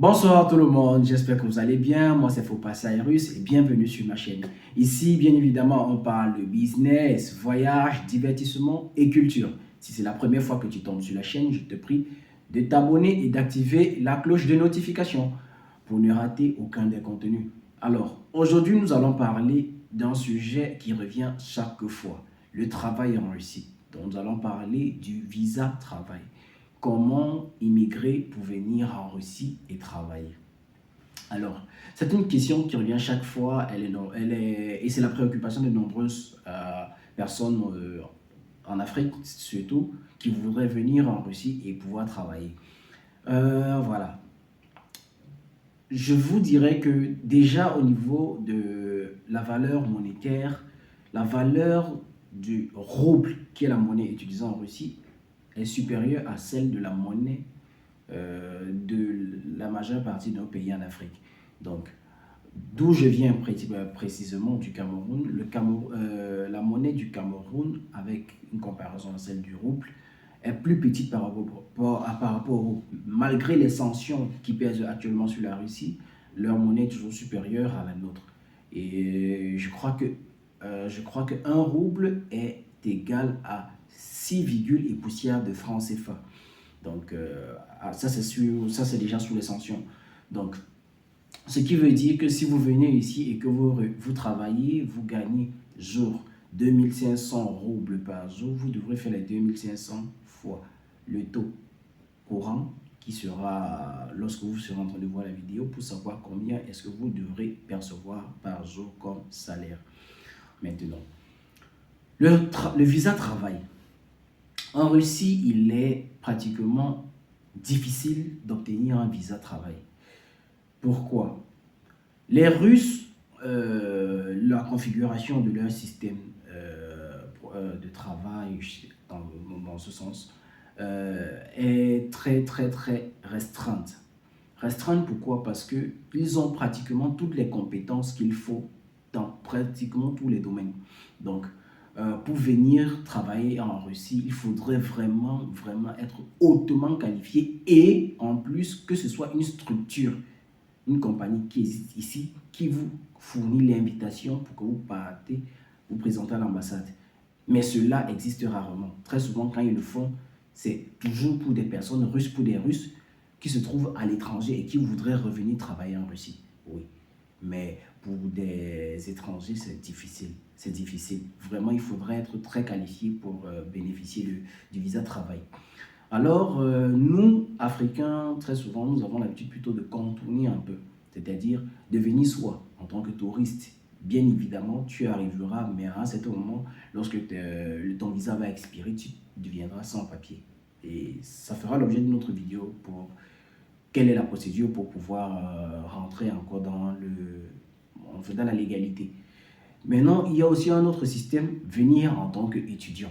Bonsoir tout le monde, j'espère que vous allez bien. Moi c'est Fopa Cyrus et bienvenue sur ma chaîne. Ici, bien évidemment, on parle de business, voyage, divertissement et culture. Si c'est la première fois que tu tombes sur la chaîne, je te prie de t'abonner et d'activer la cloche de notification pour ne rater aucun des contenus. Alors, aujourd'hui, nous allons parler d'un sujet qui revient chaque fois, le travail en Russie. Donc, nous allons parler du visa travail. Comment immigrer pour venir en Russie et travailler? Alors, c'est une question qui revient chaque fois, et c'est la préoccupation de nombreuses personnes en Afrique surtout, qui voudraient venir en Russie et pouvoir travailler. Voilà. Je vous dirais que déjà au niveau de la valeur monétaire, la valeur du rouble, qui est la monnaie utilisée en Russie, est supérieure à celle de la monnaie de la majeure partie de nos pays en Afrique. Donc, d'où je viens précisément du Cameroun, la monnaie du Cameroun, avec une comparaison à celle du rouble, est plus petite par rapport au rouble. Malgré les sanctions qui pèsent actuellement sur la Russie, leur monnaie est toujours supérieure à la nôtre. Et je crois que 1 rouble est égal à 6, et poussière de francs CFA. Donc, ça c'est déjà sous les sanctions. Donc, ce qui veut dire que si vous venez ici et que vous travaillez, vous gagnez jour 2500 roubles par jour, vous devrez faire les 2500 fois le taux courant qui sera, lorsque vous serez en train de voir la vidéo, pour savoir combien est-ce que vous devrez percevoir par jour comme salaire. Maintenant, le visa travail. En Russie, il est pratiquement difficile d'obtenir un visa travail. Pourquoi? Les Russes, la configuration de leur système de travail dans ce sens est très restreinte. Restreinte pourquoi? Parce qu'ils ont pratiquement toutes les compétences qu'il faut dans pratiquement tous les domaines. Donc, pour venir travailler en Russie, il faudrait vraiment être hautement qualifié et en plus que ce soit une structure, une compagnie qui existe ici, qui vous fournit l'invitation pour que vous partez vous présenter à l'ambassade. Mais cela existe rarement. Très souvent, quand ils le font, c'est toujours pour des personnes russes, pour des Russes qui se trouvent à l'étranger et qui voudraient revenir travailler en Russie. Oui. Mais pour des étrangers, c'est difficile. C'est difficile. Vraiment, il faudrait être très qualifié pour bénéficier du visa travail. Alors, nous, Africains, très souvent, nous avons l'habitude plutôt de contourner un peu. C'est-à-dire de venir soit en tant que touriste. Bien évidemment, tu arriveras, mais à un certain moment, lorsque ton visa va expirer, tu deviendras sans papier. Et ça fera l'objet d'une autre vidéo pour quelle est la procédure pour pouvoir rentrer encore dans la légalité. Maintenant, il y a aussi un autre système, venir en tant qu'étudiant.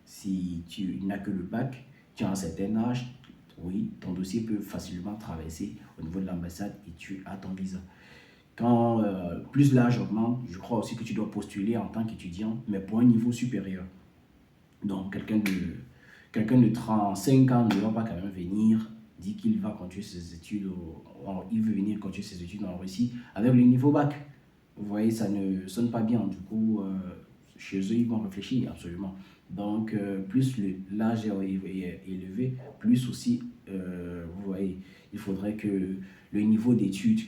Si tu n'as que le bac, tu as un certain âge, oui, ton dossier peut facilement traverser au niveau de l'ambassade et tu as ton visa. Quand plus l'âge augmente, je crois aussi que tu dois postuler en tant qu'étudiant, mais pour un niveau supérieur. Donc, quelqu'un de 35 ans ne va pas quand même venir dit qu'il va continuer ses études, il veut venir continuer ses études en Russie avec le niveau bac. Vous voyez, ça ne sonne pas bien. Du coup, chez eux, ils vont réfléchir absolument. Donc, plus l'âge est élevé, plus aussi, vous voyez, il faudrait que le niveau d'études,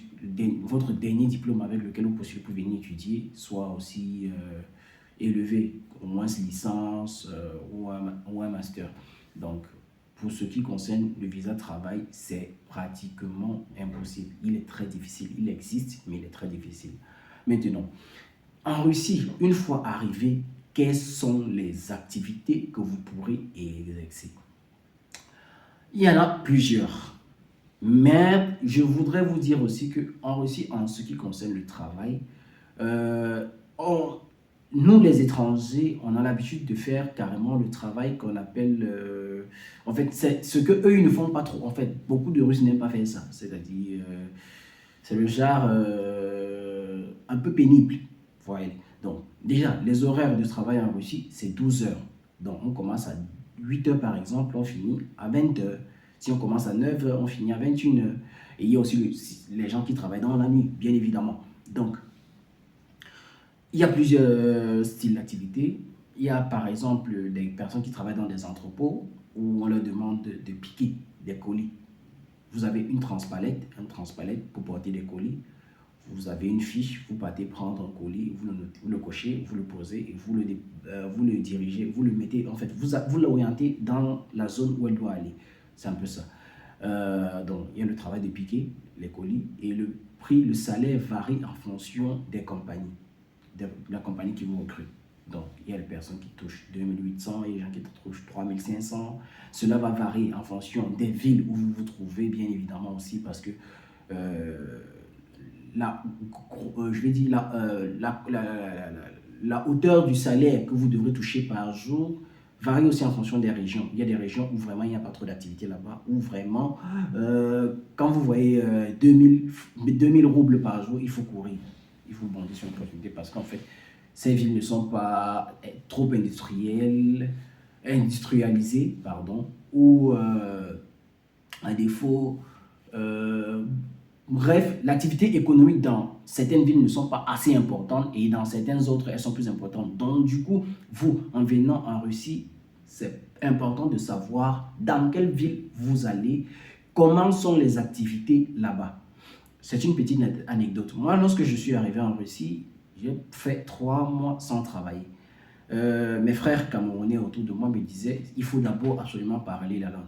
votre dernier diplôme avec lequel vous postulez pour venir étudier, soit aussi élevé, au moins licence ou un master. Donc, pour ce qui concerne le visa de travail, c'est pratiquement impossible. Il est très difficile. Il existe, mais il est très difficile. Maintenant, en Russie, une fois arrivé, quelles sont les activités que vous pourrez exercer? Il y en a plusieurs. Mais je voudrais vous dire aussi qu'en Russie, en ce qui concerne le travail, nous les étrangers, on a l'habitude de faire carrément le travail qu'on appelle... en fait, c'est ce qu'eux, ils ne font pas trop. En fait, beaucoup de Russes n'aiment pas faire ça. C'est-à-dire, c'est le genre un peu pénible. Voilà. Donc, déjà, les horaires de travail en Russie, c'est 12 heures. Donc, on commence à 8 heures par exemple, on finit à 20 heures. Si on commence à 9h, on finit à 21h. Et il y a aussi les gens qui travaillent dans la nuit, bien évidemment. Donc, il y a plusieurs styles d'activité. Il y a par exemple des personnes qui travaillent dans des entrepôts où on leur demande de piquer des colis. Vous avez une transpalette pour porter des colis. Vous avez une fiche, vous partez prendre un colis, vous le cochez, vous le posez et vous le dirigez, vous le mettez, en fait, vous l'orientez dans la zone où elle doit aller. C'est un peu ça. Donc, il y a le travail de piquer les colis et le prix, le salaire varie en fonction des compagnies, de la compagnie qui vous recrute. Donc, il y a les personnes qui touchent 2800 et les gens qui touchent 3500. Cela va varier en fonction des villes où vous vous trouvez, bien évidemment aussi, parce que je vais dire la hauteur du salaire que vous devrez toucher par jour varie aussi en fonction des régions. Il y a des régions où vraiment il n'y a pas trop d'activité là-bas, où vraiment, quand vous voyez 2000 roubles par jour, il faut courir, il faut bondir sur une opportunité parce qu'en fait, ces villes ne sont pas trop industrialisées, ou à défaut, bref, l'activité économique dans certaines villes ne sont pas assez importantes et dans certaines autres, elles sont plus importantes. Donc, du coup, vous, en venant en Russie, c'est important de savoir dans quelle ville vous allez, comment sont les activités là-bas. C'est une petite anecdote. Moi, lorsque je suis arrivé en Russie, j'ai fait 3 mois sans travailler. Mes frères camerounais autour de moi me disaient il faut d'abord absolument parler la langue.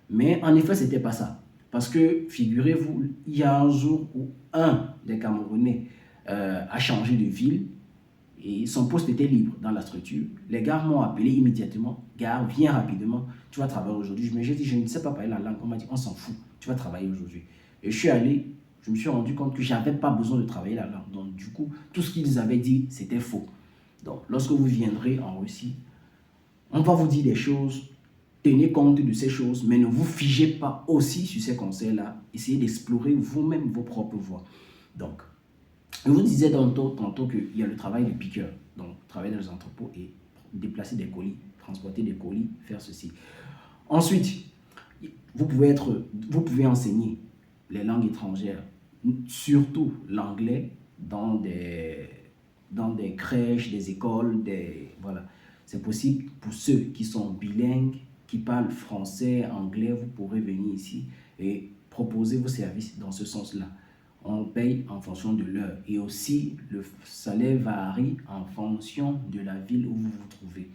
Mais en effet, ce n'était pas ça. Parce que, figurez-vous, il y a un jour où un des Camerounais a changé de ville et son poste était libre dans la structure. Les gars m'ont appelé immédiatement. Gars, viens rapidement, tu vas travailler aujourd'hui. J'ai dit, je ne sais pas parler la langue. On m'a dit, on s'en fout, tu vas travailler aujourd'hui. Et je suis allé, je me suis rendu compte que je n'avais pas besoin de travailler la langue. Donc, du coup, tout ce qu'ils avaient dit, c'était faux. Donc, lorsque vous viendrez en Russie, on va vous dire des choses. Tenez compte de ces choses, mais ne vous figez pas aussi sur ces conseils-là. Essayez d'explorer vous-même vos propres voies. Donc, je vous disais tantôt qu'il y a le travail de piqueur. Donc, travailler dans les entrepôts et déplacer des colis, transporter des colis, faire ceci. Ensuite, vous pouvez enseigner les langues étrangères, surtout l'anglais, dans des crèches, des écoles, voilà. C'est possible pour ceux qui sont bilingues, qui parlent français, anglais, vous pourrez venir ici et proposer vos services dans ce sens-là. On paye en fonction de l'heure et aussi le salaire varie en fonction de la ville où vous vous trouvez.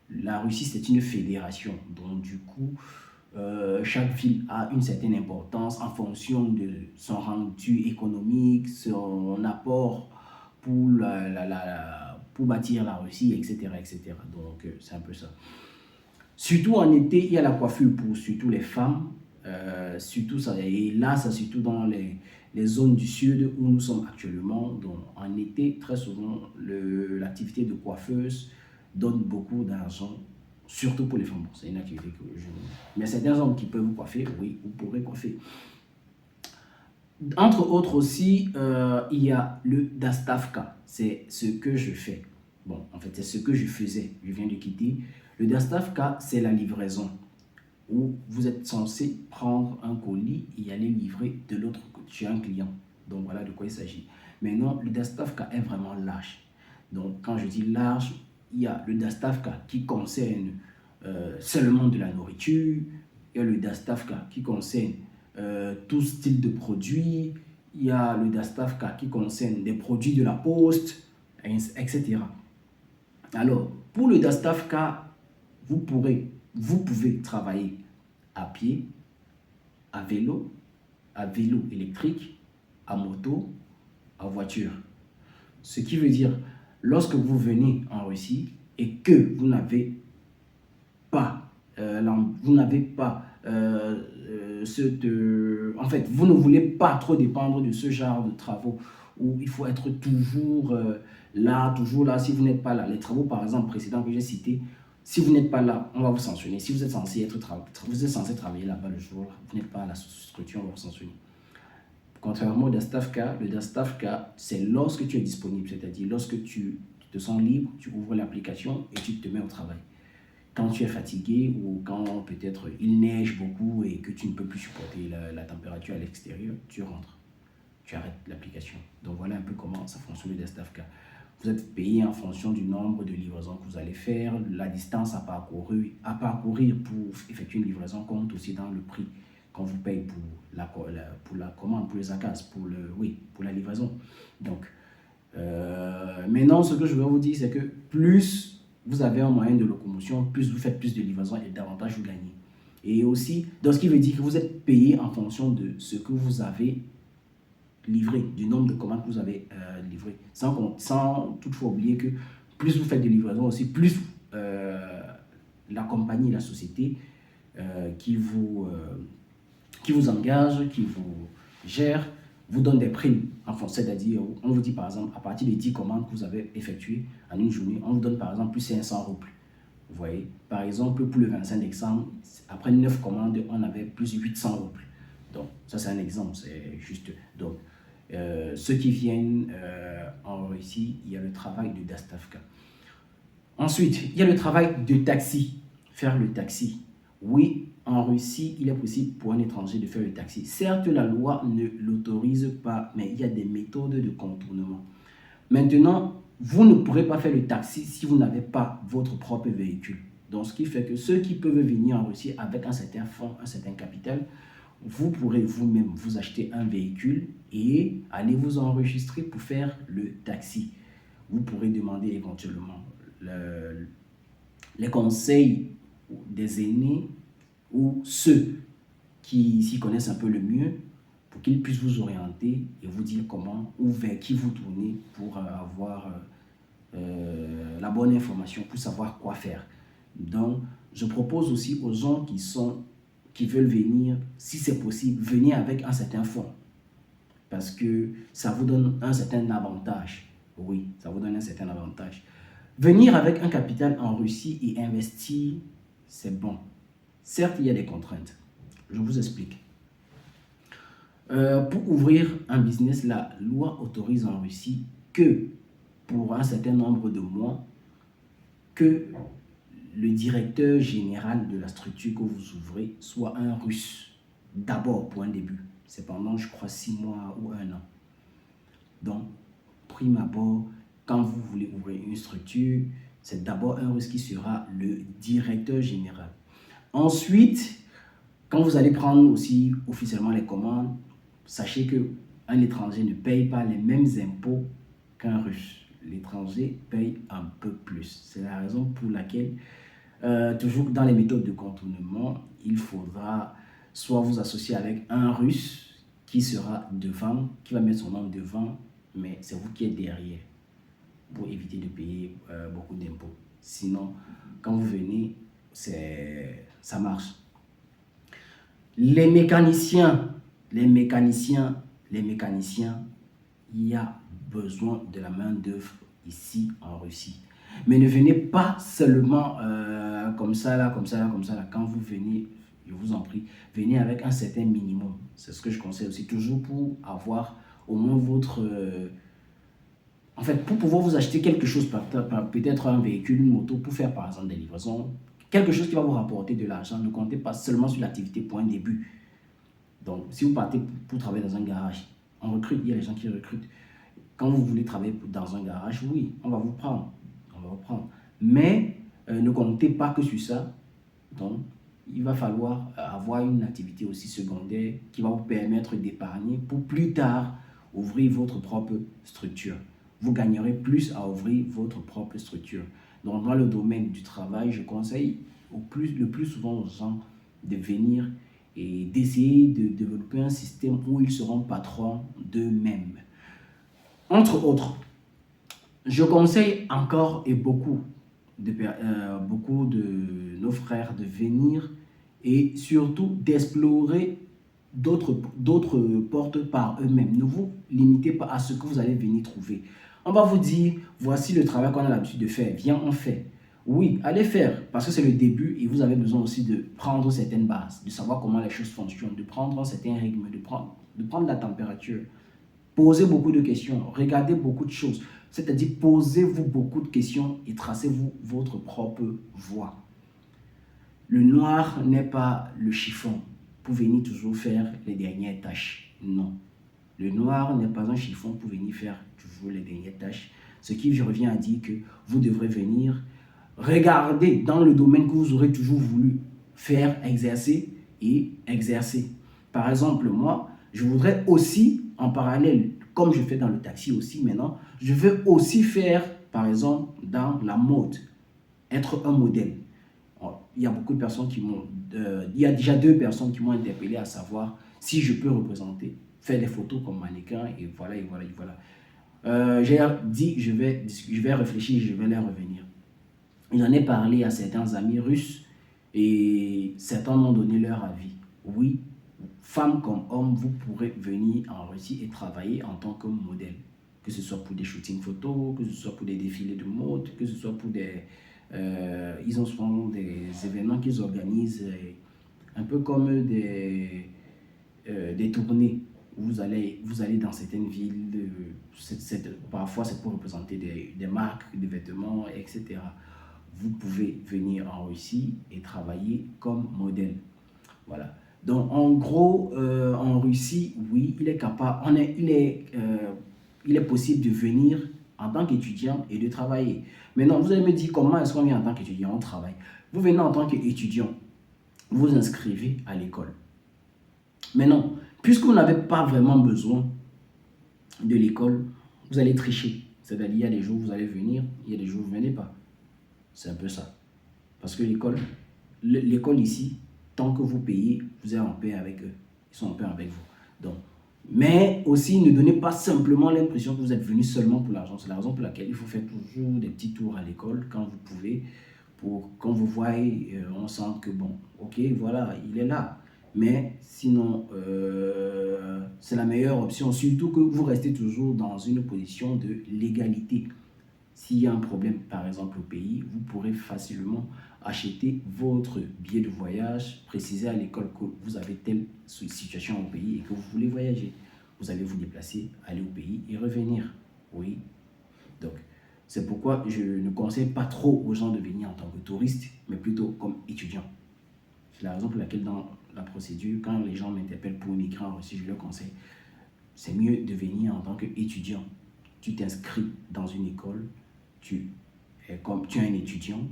La Russie, c'est une fédération, donc du coup, chaque ville a une certaine importance en fonction de son rendu économique, son apport pour, pour bâtir la Russie, etc. etc. Donc, c'est un peu ça. Surtout en été, il y a la coiffure pour surtout les femmes. Surtout ça, et là, c'est surtout dans les zones du sud où nous sommes actuellement. Donc, en été, très souvent, l'activité de coiffeuse donne beaucoup d'argent, surtout pour les femmes. Bon, c'est une activité que je... Mais certains hommes qui peuvent vous coiffer, oui, vous pourrez coiffer. Entre autres aussi, il y a le Dastavka. C'est ce que je fais. Bon, en fait, c'est ce que je faisais. Je viens de quitter. Le Dastavka, c'est la livraison où vous êtes censé prendre un colis et aller livrer de l'autre côté chez un client. Donc, voilà de quoi il s'agit. Maintenant, le Dastavka est vraiment large. Donc, quand je dis large, il y a le Dastavka qui concerne seulement de la nourriture. Il y a le Dastavka qui concerne tout style de produits. Il y a le Dastavka qui concerne des produits de la poste, etc. Alors, pour le Dastavka, vous pouvez travailler à pied, à vélo électrique, à moto, à voiture. Ce qui veut dire, lorsque vous venez en Russie et que vous n'avez pas, en fait, vous ne voulez pas trop dépendre de ce genre de travaux où il faut être toujours là. Si vous n'êtes pas là, les travaux par exemple précédents que j'ai cités, si vous n'êtes pas là, on va vous sanctionner. Si vous êtes censé travailler là-bas le jour, vous n'êtes pas à la structure, on va vous sanctionner. Contrairement au Dastavka, le Dastavka, c'est lorsque tu es disponible, c'est-à-dire lorsque tu te sens libre, tu ouvres l'application et tu te mets au travail. quand tu es fatigué ou quand peut-être il neige beaucoup et que tu ne peux plus supporter la température à l'extérieur, tu rentres, tu arrêtes l'application. Donc voilà un peu comment ça fonctionne le Dastafka. Vous êtes payé en fonction du nombre de livraisons que vous allez faire, la distance à parcourir pour effectuer une livraison compte aussi dans le prix qu'on vous paye pour la commande, pour les ACAS, pour la livraison. Donc, maintenant, ce que je veux vous dire, c'est que plus vous avez un moyen de locomotion, plus vous faites plus de livraisons et davantage vous gagnez. Et aussi, donc ce qui veut dire que vous êtes payé en fonction de ce que vous avez livré, du nombre de commandes que vous avez livré. Sans toutefois oublier que plus vous faites de livraisons aussi, plus la compagnie, la société qui vous engage, qui vous gère, vous donne des primes. Enfin, c'est-à-dire, on vous dit par exemple, à partir des 10 commandes que vous avez effectuées en une journée, on vous donne par exemple plus 500 roubles. Vous voyez, par exemple, pour le 25 décembre, après 9 commandes, on avait plus 800 roubles. Donc, ça c'est un exemple, c'est juste. Donc, ceux qui viennent en Russie, il y a le travail de Dastafka. Ensuite, il y a le travail de taxi, faire le taxi. Oui, en Russie, il est possible pour un étranger de faire le taxi. Certes, la loi ne l'autorise pas, mais il y a des méthodes de contournement. Maintenant, vous ne pourrez pas faire le taxi si vous n'avez pas votre propre véhicule. Donc, ce qui fait que ceux qui peuvent venir en Russie avec un certain fonds, un certain capital, vous pourrez vous-même vous acheter un véhicule et aller vous enregistrer pour faire le taxi. Vous pourrez demander éventuellement les conseils des aînés ou ceux qui s'y connaissent un peu le mieux pour qu'ils puissent vous orienter et vous dire comment ou vers qui vous tourner pour avoir la bonne information, pour savoir quoi faire. Donc, je propose aussi aux gens qui veulent venir, si c'est possible, venir avec un certain fonds. Parce que ça vous donne un certain avantage. Oui, ça vous donne un certain avantage. Venir avec un capital en Russie et investir, c'est bon. Certes, il y a des contraintes. Je vous explique. Pour ouvrir un business, la loi autorise en Russie que pour un certain nombre de mois, que le directeur général de la structure que vous ouvrez soit un Russe. D'abord, pour un début. C'est pendant, je crois, 6 mois ou 1 an. Donc, prime abord, quand vous voulez ouvrir une structure, c'est d'abord un Russe qui sera le directeur général. Ensuite, quand vous allez prendre aussi officiellement les commandes, sachez qu'un étranger ne paye pas les mêmes impôts qu'un Russe. L'étranger paye un peu plus. C'est la raison pour laquelle, toujours dans les méthodes de contournement, il faudra soit vous associer avec un Russe qui sera devant, qui va mettre son nom devant, mais c'est vous qui êtes derrière pour éviter de payer beaucoup d'impôts. Sinon, quand vous venez, ça marche. Les mécaniciens, il y a besoin de la main-d'œuvre ici en Russie. Mais ne venez pas seulement comme ça, là. Quand vous venez, je vous en prie, venez avec un certain minimum. C'est ce que je conseille aussi, toujours pour avoir au moins votre... en fait, pour pouvoir vous acheter quelque chose, peut-être un véhicule, une moto, pour faire par exemple des livraisons, quelque chose qui va vous rapporter de l'argent. Ne comptez pas seulement sur l'activité pour un début. Donc, si vous partez pour travailler dans un garage, on recrute, il y a des gens qui recrutent. Quand vous voulez travailler dans un garage, oui, on va vous prendre. Mais ne comptez pas que sur ça. Donc, il va falloir avoir une activité aussi secondaire qui va vous permettre d'épargner pour plus tard ouvrir votre propre structure. Vous gagnerez plus à ouvrir votre propre structure. Donc, dans le domaine du travail, je conseille le plus souvent aux gens de venir et d'essayer de développer un système où ils seront patrons d'eux-mêmes. Entre autres, je conseille encore et beaucoup de nos frères de venir et surtout d'explorer d'autres portes par eux-mêmes. Ne vous limitez pas à ce que vous allez venir trouver. On va vous dire, voici le travail qu'on a l'habitude de faire, viens, on fait. Oui, allez faire, parce que c'est le début et vous avez besoin aussi de prendre certaines bases, de savoir comment les choses fonctionnent, de prendre un certain rythme, de prendre la température. Posez beaucoup de questions, regardez beaucoup de choses, c'est-à-dire posez-vous beaucoup de questions et tracez-vous votre propre voie. le noir n'est pas le chiffon pour venir toujours faire les dernières tâches. Non. Le noir n'est pas un chiffon pour venir faire toujours les dernières tâches. Ce qui revient à dire que vous devrez venir regarder dans le domaine que vous aurez toujours voulu faire, exercer et exercer. Par exemple, moi, je voudrais aussi, en parallèle, comme je fais dans le taxi aussi maintenant, je veux aussi faire, par exemple, dans la mode, être un modèle. Il y a beaucoup de personnes qui m'ont... il y a déjà 2 personnes qui m'ont interpellé à savoir si je peux représenter, faire des photos comme mannequin, et voilà, et voilà, et voilà. J'ai dit, je vais réfléchir, je vais les revenir. J'en ai parlé à certains amis russes et certains m'ont donné leur avis. Oui, femme comme homme, vous pourrez venir en Russie et travailler en tant que modèle. Que ce soit pour des shootings photos, que ce soit pour des défilés de mode, que ce soit pour des... ils ont souvent des événements qu'ils organisent, un peu comme des tournées. Vous allez dans certaines villes, parfois c'est pour représenter des marques, des vêtements, etc. Vous pouvez venir en Russie et travailler comme modèle. Voilà. Donc, en gros, en Russie, oui, il est capable, il est possible de venir en tant qu'étudiant et de travailler. Maintenant, vous allez me dire comment est-ce qu'on vient en tant qu'étudiant, on travaille. Vous venez en tant qu'étudiant, vous vous inscrivez à l'école. Maintenant, puisque vous n'avez pas vraiment besoin de l'école, vous allez tricher. C'est-à-dire, il y a des jours où vous allez venir, il y a des jours où vous ne venez pas. C'est un peu ça. Parce que l'école ici, tant que vous payez, vous êtes en paix avec eux. Ils sont en paix avec vous. Donc, mais aussi, ne donnez pas simplement l'impression que vous êtes venu seulement pour l'argent. C'est la raison pour laquelle il faut faire toujours des petits tours à l'école quand vous pouvez. Pour quand vous voyez, on sent que bon, ok, voilà, il est là. Mais sinon, c'est la meilleure option. Surtout que vous restez toujours dans une position de légalité. S'il y a un problème, par exemple, au pays, vous pourrez facilement acheter votre billet de voyage, préciser à l'école que vous avez telle situation au pays et que vous voulez voyager. Vous allez vous déplacer, aller au pays et revenir. Oui. Donc, c'est pourquoi je ne conseille pas trop aux gens de venir en tant que touriste, mais plutôt comme étudiant. C'est la raison pour laquelle dans la procédure, quand les gens m'interpellent pour immigrer en Russie, je leur conseille, c'est mieux de venir en tant qu'étudiant. Tu t'inscris dans une école, tu es un étudiant,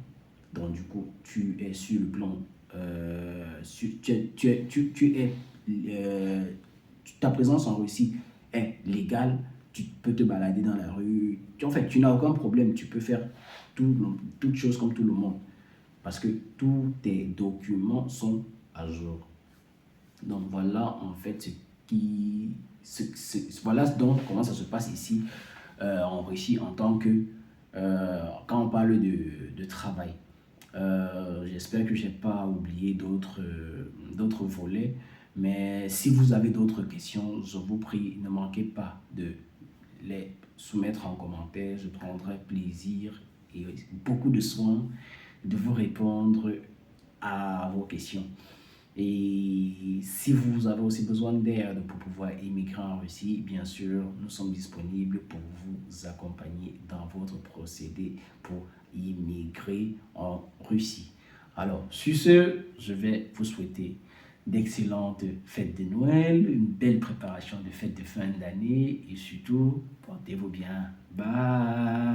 donc du coup, tu es sur le plan, ta présence en Russie est légale, tu peux te balader dans la rue, en fait, tu n'as aucun problème, tu peux faire toutes choses comme tout le monde, parce que tous tes documents sont à jour. Donc voilà en fait voilà donc comment ça se passe ici en Russie en tant que quand on parle de travail. J'espère que je n'ai pas oublié d'autres volets, mais si vous avez d'autres questions, je vous prie, ne manquez pas de les soumettre en commentaire. Je prendrai plaisir et beaucoup de soin de vous répondre à vos questions. Et si vous avez aussi besoin d'aide pour pouvoir immigrer en Russie, bien sûr, nous sommes disponibles pour vous accompagner dans votre procédé pour immigrer en Russie. Alors, sur ce, je vais vous souhaiter d'excellentes fêtes de Noël, une belle préparation de fêtes de fin d'année et surtout, portez-vous bien. Bye!